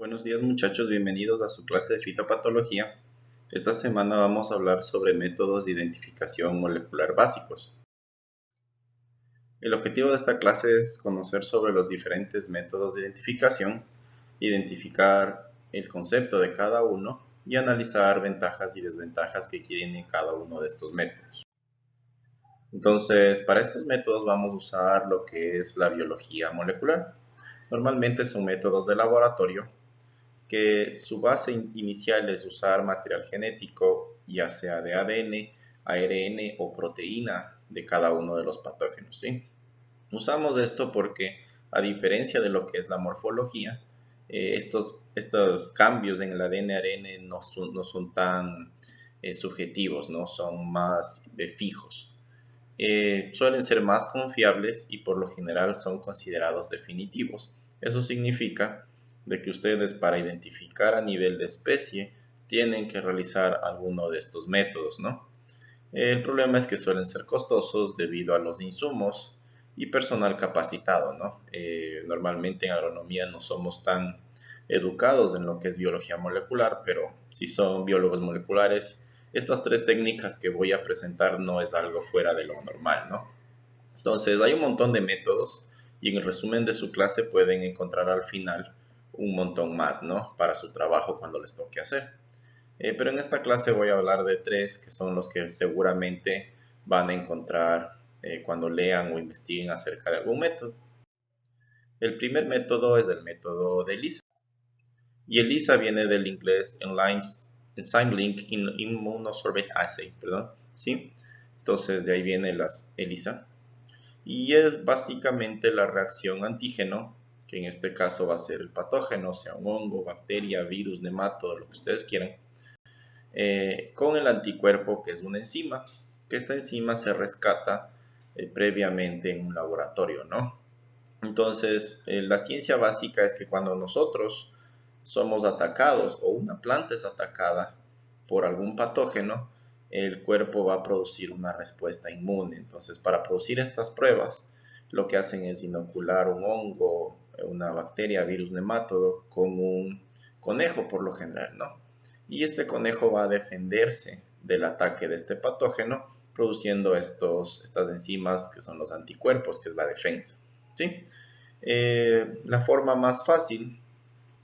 Buenos días muchachos, bienvenidos a su clase de fitopatología. Esta semana vamos a hablar sobre métodos de identificación molecular básicos. El objetivo de esta clase es conocer sobre los diferentes métodos de identificación, identificar el concepto de cada uno y analizar ventajas y desventajas que tiene cada uno de estos métodos. Entonces, para estos métodos vamos a usar lo que es la biología molecular. Normalmente son métodos de laboratorio que su base inicial es usar material genético, ya sea de ADN, ARN o proteína de cada uno de los patógenos, ¿sí? Usamos esto porque, a diferencia de lo que es la morfología, estos cambios en el ADN, ARN no son tan subjetivos, ¿no? Son más fijos. Suelen ser más confiables y por lo general son considerados definitivos. Eso significa de que ustedes para identificar a nivel de especie tienen que realizar alguno de estos métodos, ¿no? El problema es que suelen ser costosos debido a los insumos y personal capacitado, ¿no? Normalmente en agronomía no somos tan educados en lo que es biología molecular, pero si son biólogos moleculares, estas tres técnicas que voy a presentar no es algo fuera de lo normal, ¿no? Entonces hay un montón de métodos y en el resumen de su clase pueden encontrar al final un montón más, ¿no? Para su trabajo cuando les toque hacer. Pero en esta clase voy a hablar de tres que son los que seguramente van a encontrar cuando lean o investiguen acerca de algún método. El primer método es el método de ELISA. Y ELISA viene del inglés Enzyme Link Immunosorbate Assay, perdón, ¿sí? Entonces de ahí viene las ELISA. Y es básicamente la reacción antígeno, que en este caso va a ser el patógeno, sea un hongo, bacteria, virus, nemato, lo que ustedes quieran, con el anticuerpo, que es una enzima, que esta enzima se rescata previamente en un laboratorio, ¿no? Entonces, la ciencia básica es que cuando nosotros somos atacados o una planta es atacada por algún patógeno, el cuerpo va a producir una respuesta inmune. Entonces, para producir estas pruebas, lo que hacen es inocular un hongo, una bacteria, virus, nemátodo con un conejo por lo general, ¿no? Y este conejo va a defenderse del ataque de este patógeno produciendo estas enzimas que son los anticuerpos, que es la defensa, ¿sí? La forma más fácil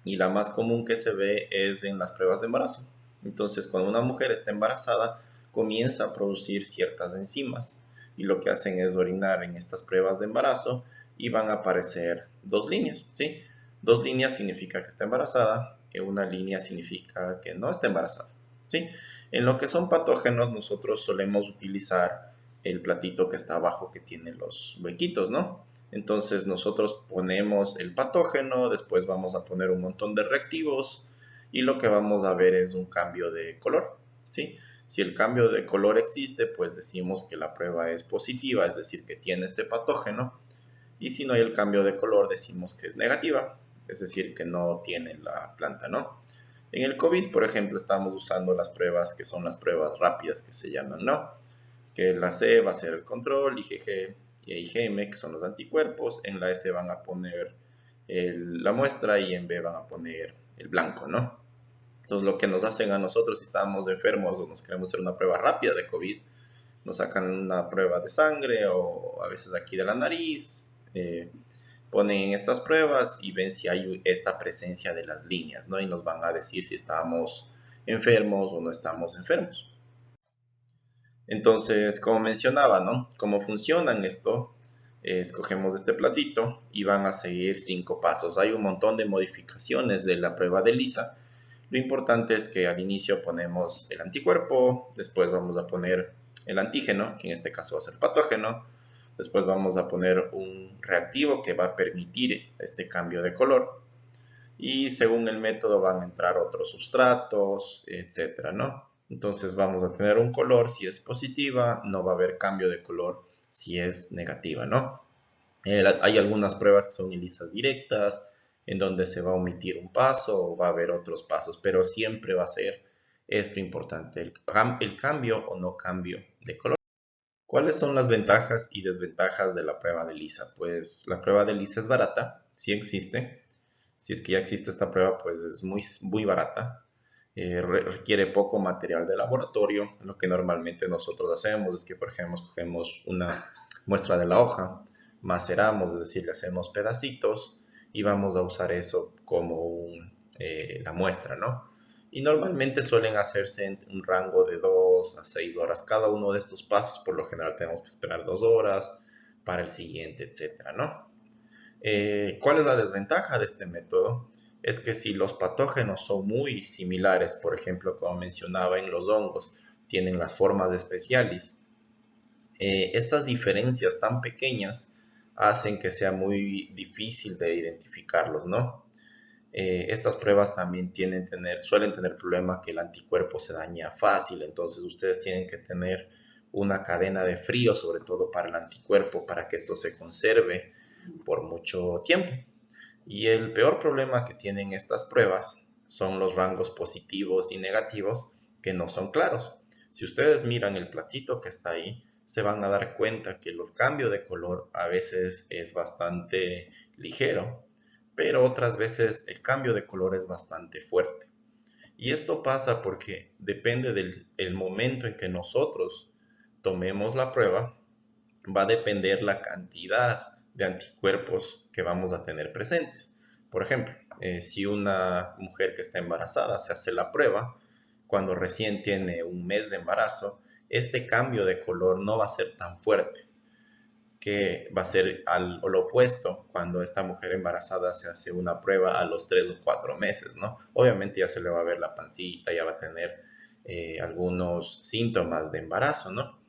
y la más común que se ve es en las pruebas de embarazo. Entonces, cuando una mujer está embarazada, comienza a producir ciertas enzimas y lo que hacen es orinar en estas pruebas de embarazo y van a aparecer dos líneas, ¿sí? Dos líneas significa que está embarazada y una línea significa que no está embarazada, ¿sí? En lo que son patógenos, nosotros solemos utilizar el platito que está abajo que tiene los huequitos, ¿no? Entonces nosotros ponemos el patógeno, después vamos a poner un montón de reactivos y lo que vamos a ver es un cambio de color, ¿sí? Si el cambio de color existe, pues decimos que la prueba es positiva, es decir, que tiene este patógeno. Y si no hay el cambio de color, decimos que es negativa, es decir, que no tiene la planta, ¿no? En el COVID, por ejemplo, estamos usando las pruebas que son las pruebas rápidas que se llaman, ¿no? Que la C va a ser el control, IgG y IgM, que son los anticuerpos. En la S van a poner la muestra y en B van a poner el blanco, ¿no? Entonces, lo que nos hacen a nosotros si estamos enfermos o nos queremos hacer una prueba rápida de COVID, nos sacan una prueba de sangre o a veces aquí de la nariz, ponen estas pruebas y ven si hay esta presencia de las líneas, ¿no? Y nos van a decir si estamos enfermos o no estamos enfermos. Entonces, como mencionaba, ¿no? ¿Cómo funcionan esto? Escogemos este platito y van a seguir 5 pasos. Hay un montón de modificaciones de la prueba de ELISA. Lo importante es que al inicio ponemos el anticuerpo, después vamos a poner el antígeno, que en este caso va a ser patógeno, después vamos a poner un reactivo que va a permitir este cambio de color y según el método van a entrar otros sustratos, etcétera, ¿no? Entonces vamos a tener un color si es positiva, no va a haber cambio de color si es negativa, ¿no? Hay algunas pruebas que son ELISAs directas, en donde se va a omitir un paso o va a haber otros pasos, pero siempre va a ser esto importante, el cambio o no cambio de color. ¿Cuáles son las ventajas y desventajas de la prueba de ELISA? Pues la prueba de ELISA es barata, sí existe, Si es que ya existe esta prueba, pues es muy barata. Requiere poco material de laboratorio. Lo que normalmente nosotros hacemos es que, por ejemplo, cogemos una muestra de la hoja, maceramos, es decir, le hacemos pedacitos y vamos a usar eso como la muestra, ¿no? Y normalmente suelen hacerse en un rango de 2 a 6 horas cada uno de estos pasos. Por lo general tenemos que esperar 2 horas para el siguiente, etcétera, ¿no? ¿Cuál es la desventaja de este método? Es que si los patógenos son muy similares, por ejemplo, como mencionaba en los hongos, tienen las formas de Specialis, estas diferencias tan pequeñas hacen que sea muy difícil de identificarlos, ¿no? Estas pruebas también suelen tener problema que el anticuerpo se daña fácil, entonces ustedes tienen que tener una cadena de frío, sobre todo para el anticuerpo, para que esto se conserve por mucho tiempo. Y el peor problema que tienen estas pruebas son los rangos positivos y negativos que no son claros. Si ustedes miran el platito que está ahí, se van a dar cuenta que el cambio de color a veces es bastante ligero, pero otras veces el cambio de color es bastante fuerte. Y esto pasa porque depende del momento en que nosotros tomemos la prueba, va a depender la cantidad de anticuerpos que vamos a tener presentes. Por ejemplo, si una mujer que está embarazada se hace la prueba, cuando recién tiene un mes de embarazo, este cambio de color no va a ser tan fuerte, que va a ser lo opuesto cuando esta mujer embarazada se hace una prueba a los 3 o 4 meses, ¿no? Obviamente ya se le va a ver la pancita, ya va a tener algunos síntomas de embarazo, ¿no?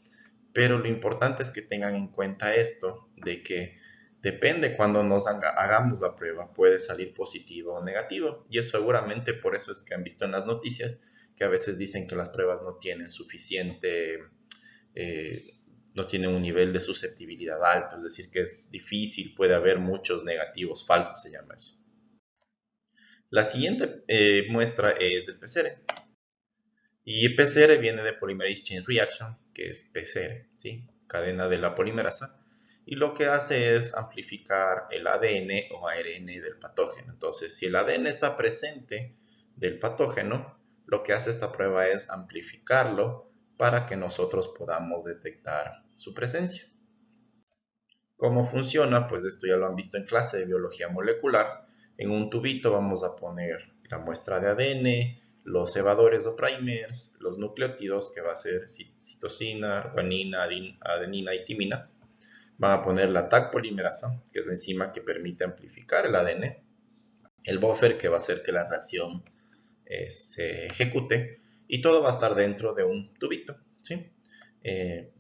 Pero lo importante es que tengan en cuenta esto, de que depende cuando hagamos la prueba, puede salir positivo o negativo. Y es seguramente por eso es que han visto en las noticias que a veces dicen que las pruebas no tienen eh, no tienen un nivel de susceptibilidad alto, es decir, que es difícil, puede haber muchos negativos falsos, se llama eso. La siguiente muestra es el PCR. Y PCR viene de Polymerase Chain Reaction, que es PCR, ¿sí? Cadena de la polimerasa. Y lo que hace es amplificar el ADN o ARN del patógeno. Entonces, si el ADN está presente del patógeno, lo que hace esta prueba es amplificarlo para que nosotros podamos detectar su presencia. ¿Cómo funciona? Pues esto ya lo han visto en clase de biología molecular. En un tubito vamos a poner la muestra de ADN, los cebadores o primers, los nucleótidos, que va a ser citosina, guanina, adenina y timina. Van a poner la Taq polimerasa, que es la enzima que permite amplificar el ADN, el buffer, que va a hacer que la reacción se ejecute, y todo va a estar dentro de un tubito, ¿sí?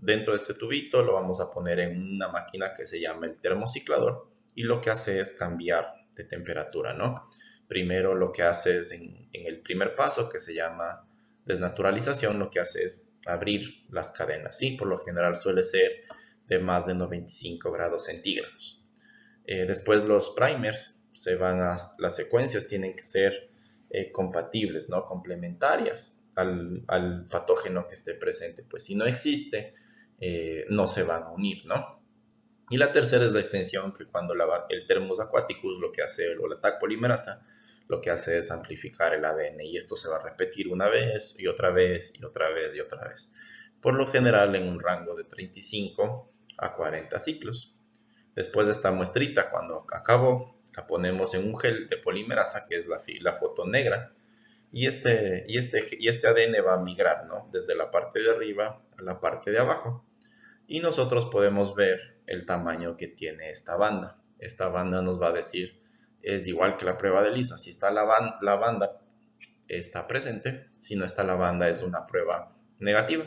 Dentro de este tubito lo vamos a poner en una máquina que se llama el termociclador, y lo que hace es cambiar de temperatura, ¿no? Primero lo que hace es en el primer paso, que se llama desnaturalización, lo que hace es abrir las cadenas, ¿sí? Por lo general suele ser de más de 95 grados centígrados. Después los primers las secuencias tienen que ser compatibles, ¿no? Complementarias al patógeno que esté presente. Pues si no existe, no se van a unir, ¿no? Y la tercera es la extensión, que cuando el Thermus aquaticus lo que hace, o la Taq polimerasa, lo que hace es amplificar el ADN, y esto se va a repetir una vez y otra vez y otra vez y otra vez. Por lo general en un rango de 35 a 40 ciclos. Después de esta muestrita, cuando acabó, la ponemos en un gel de polimerasa, que es la foto negra, y este ADN va a migrar, ¿no? Desde la parte de arriba a la parte de abajo. Y nosotros podemos ver el tamaño que tiene esta banda. Esta banda nos va a decir, es igual que la prueba de Lisa, si está la banda está presente, si no está la banda es una prueba negativa.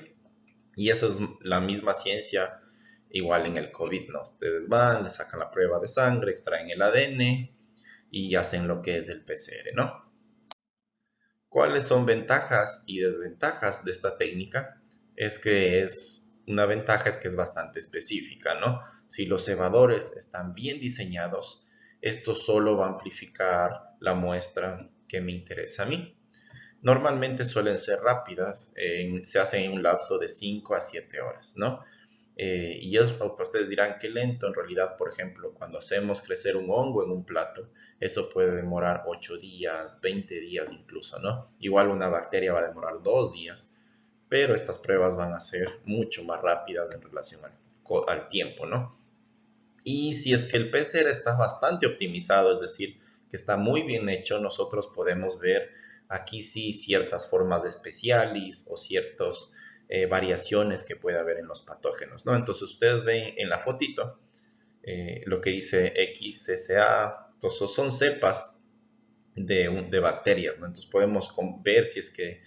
Y eso es la misma ciencia igual en el COVID, ¿no? Ustedes van, le sacan la prueba de sangre, extraen el ADN y hacen lo que es el PCR, ¿no? ¿Cuáles son ventajas y desventajas de esta técnica? Una ventaja es que es bastante específica, ¿no? Si los cebadores están bien diseñados, esto solo va a amplificar la muestra que me interesa a mí. Normalmente suelen ser rápidas, se hacen en un lapso de 5 a 7 horas, ¿no? Y ustedes dirán que lento, en realidad, por ejemplo, cuando hacemos crecer un hongo en un plato, eso puede demorar 8 días, 20 días incluso, ¿no? Igual una bacteria va a demorar 2 días, pero estas pruebas van a ser mucho más rápidas en relación al tiempo, ¿no? Y si es que el PCR está bastante optimizado, es decir, que está muy bien hecho, nosotros podemos ver aquí sí ciertas formas de especialis o ciertas variaciones que puede haber en los patógenos, ¿no? Entonces ustedes ven en la fotito lo que dice XCCA, entonces son cepas de bacterias, ¿no? Entonces podemos ver si es que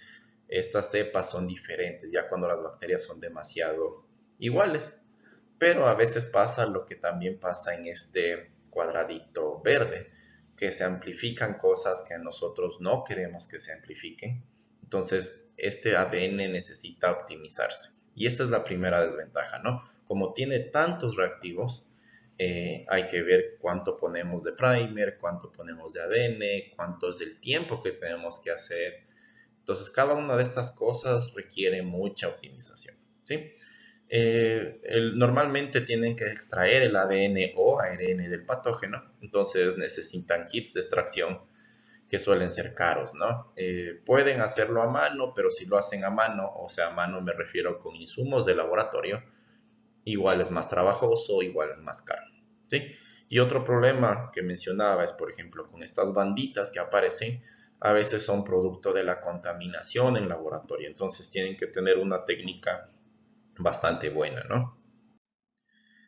estas cepas son diferentes, ya cuando las bacterias son demasiado iguales. Pero a veces pasa lo que también pasa en este cuadradito verde, que se amplifican cosas que nosotros no queremos que se amplifiquen. Entonces, este ADN necesita optimizarse. Y esta es la primera desventaja, ¿no? Como tiene tantos reactivos, hay que ver cuánto ponemos de primer, cuánto ponemos de ADN, cuánto es el tiempo que tenemos que hacer. Entonces, cada una de estas cosas requiere mucha optimización, ¿sí? Normalmente tienen que extraer el ADN o ARN del patógeno, entonces necesitan kits de extracción que suelen ser caros, ¿no? Pueden hacerlo a mano, pero si lo hacen a mano, o sea, a mano me refiero con insumos de laboratorio, igual es más trabajoso, igual es más caro, ¿sí? Y otro problema que mencionaba es, por ejemplo, con estas banditas que aparecen, a veces son producto de la contaminación en laboratorio, entonces tienen que tener una técnica bastante buena, ¿no?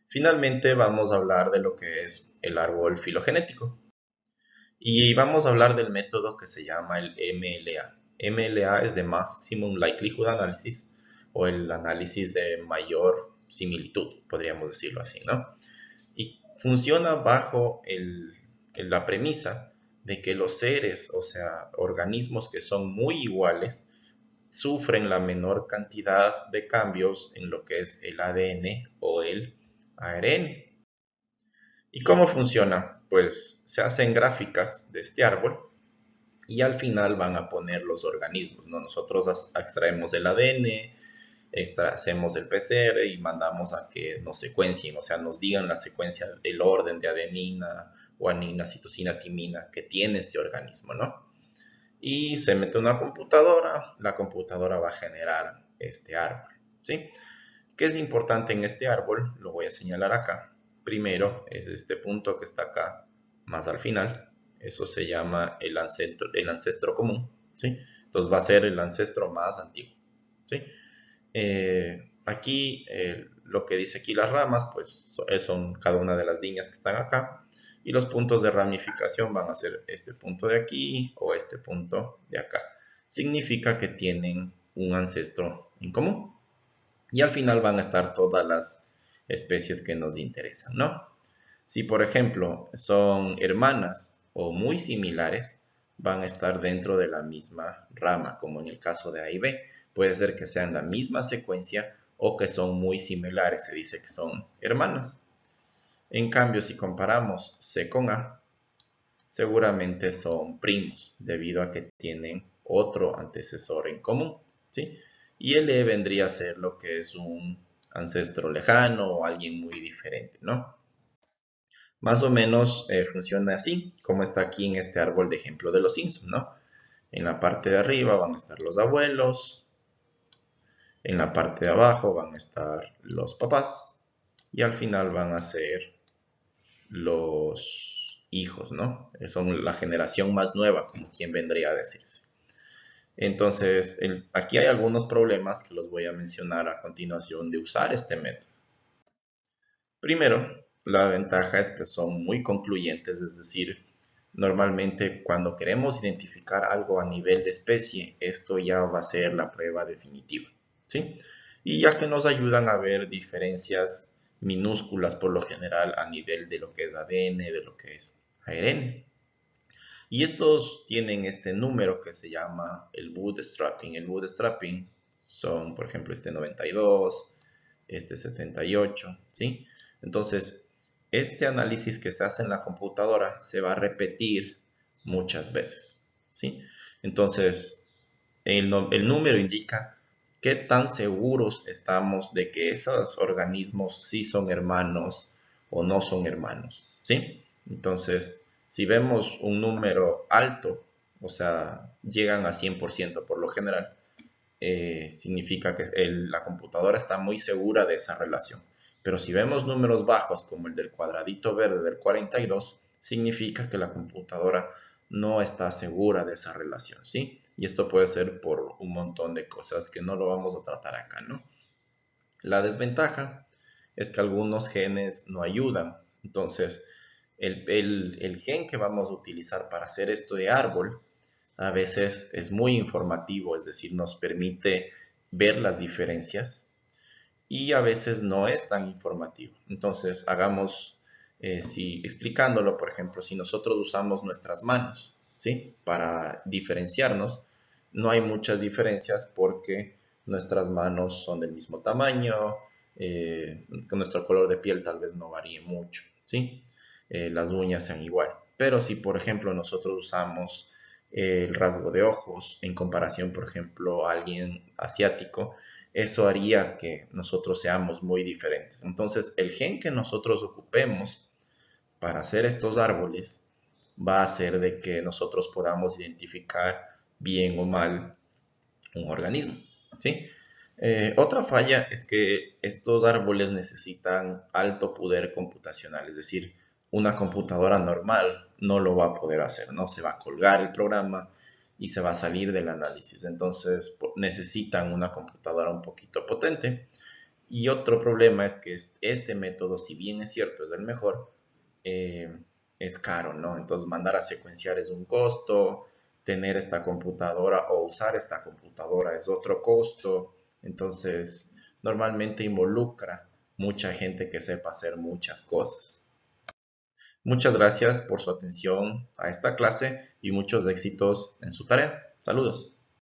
Finalmente vamos a hablar de lo que es el árbol filogenético y vamos a hablar del método que se llama el MLA. MLA es de Maximum Likelihood Analysis o el análisis de mayor similitud, podríamos decirlo así, ¿no? Y funciona bajo la premisa de que los seres, o sea, organismos que son muy iguales, sufren la menor cantidad de cambios en lo que es el ADN o el ARN. ¿Y cómo funciona? Pues se hacen gráficas de este árbol y al final van a poner los organismos, ¿no? Nosotros extraemos el ADN, hacemos el PCR y mandamos a que nos secuencien, o sea, nos digan la secuencia, el orden de adenina, guanina, citosina, timina que tiene este organismo, ¿no? Y se mete una computadora, la computadora va a generar este árbol, ¿sí? ¿Qué es importante en este árbol? Lo voy a señalar acá. Primero es este punto que está acá, más al final. Eso se llama el ancestro común, ¿sí? Entonces va a ser el ancestro más antiguo, ¿sí? Aquí lo que dice aquí las ramas, pues son cada una de las líneas que están acá. Y los puntos de ramificación van a ser este punto de aquí o este punto de acá. Significa que tienen un ancestro en común. Y al final van a estar todas las especies que nos interesan, ¿no? Si por ejemplo son hermanas o muy similares, van a estar dentro de la misma rama, como en el caso de A y B. Puede ser que sean la misma secuencia o que son muy similares, se dice que son hermanas. En cambio, si comparamos C con A, seguramente son primos, debido a que tienen otro antecesor en común, ¿sí? Y el E vendría a ser lo que es un ancestro lejano o alguien muy diferente, ¿no? Más o menos funciona así, como está aquí en este árbol de ejemplo de los Simpson, ¿no? En la parte de arriba van a estar los abuelos, en la parte de abajo van a estar los papás y al final van a ser los hijos, ¿no? Son la generación más nueva, como quien vendría a decirse. Entonces, aquí hay algunos problemas que los voy a mencionar a continuación de usar este método. Primero, la ventaja es que son muy concluyentes, es decir, normalmente cuando queremos identificar algo a nivel de especie, esto ya va a ser la prueba definitiva, ¿sí? Y ya que nos ayudan a ver diferencias minúsculas por lo general a nivel de lo que es ADN, de lo que es ARN. Y estos tienen este número que se llama el bootstrapping. El bootstrapping son, por ejemplo, este 92, este 78, ¿sí? Entonces, este análisis que se hace en la computadora se va a repetir muchas veces, ¿sí? Entonces, el número indica qué tan seguros estamos de que esos organismos sí son hermanos o no son hermanos, ¿sí? Entonces, si vemos un número alto, o sea, llegan a 100% por lo general, significa que la computadora está muy segura de esa relación. Pero si vemos números bajos como el del cuadradito verde del 42, significa que la computadora no está segura de esa relación, ¿sí? Y esto puede ser por un montón de cosas que no lo vamos a tratar acá, ¿no? La desventaja es que algunos genes no ayudan. Entonces, el gen que vamos a utilizar para hacer esto de árbol a veces es muy informativo, es decir, nos permite ver las diferencias y a veces no es tan informativo. Entonces, hagamos, si explicándolo, por ejemplo, si nosotros usamos nuestras manos, ¿sí? Para diferenciarnos, no hay muchas diferencias porque nuestras manos son del mismo tamaño, con nuestro color de piel tal vez no varíe mucho, ¿sí? Las uñas sean igual. Pero si, por ejemplo, nosotros usamos el rasgo de ojos en comparación, por ejemplo, a alguien asiático, eso haría que nosotros seamos muy diferentes. Entonces, el gen que nosotros ocupemos para hacer estos árboles va a hacer de que nosotros podamos identificar bien o mal un organismo, ¿sí? Otra falla es que estos árboles necesitan alto poder computacional, es decir, una computadora normal no lo va a poder hacer, ¿no? Se va a colgar el programa y se va a salir del análisis, entonces necesitan una computadora un poquito potente. Y otro problema es que este método, si bien es cierto, es el mejor, eh, es caro, ¿no? Entonces mandar a secuenciar es un costo, tener esta computadora o usar esta computadora es otro costo, entonces normalmente involucra mucha gente que sepa hacer muchas cosas. Muchas gracias por su atención a esta clase y muchos éxitos en su tarea. Saludos.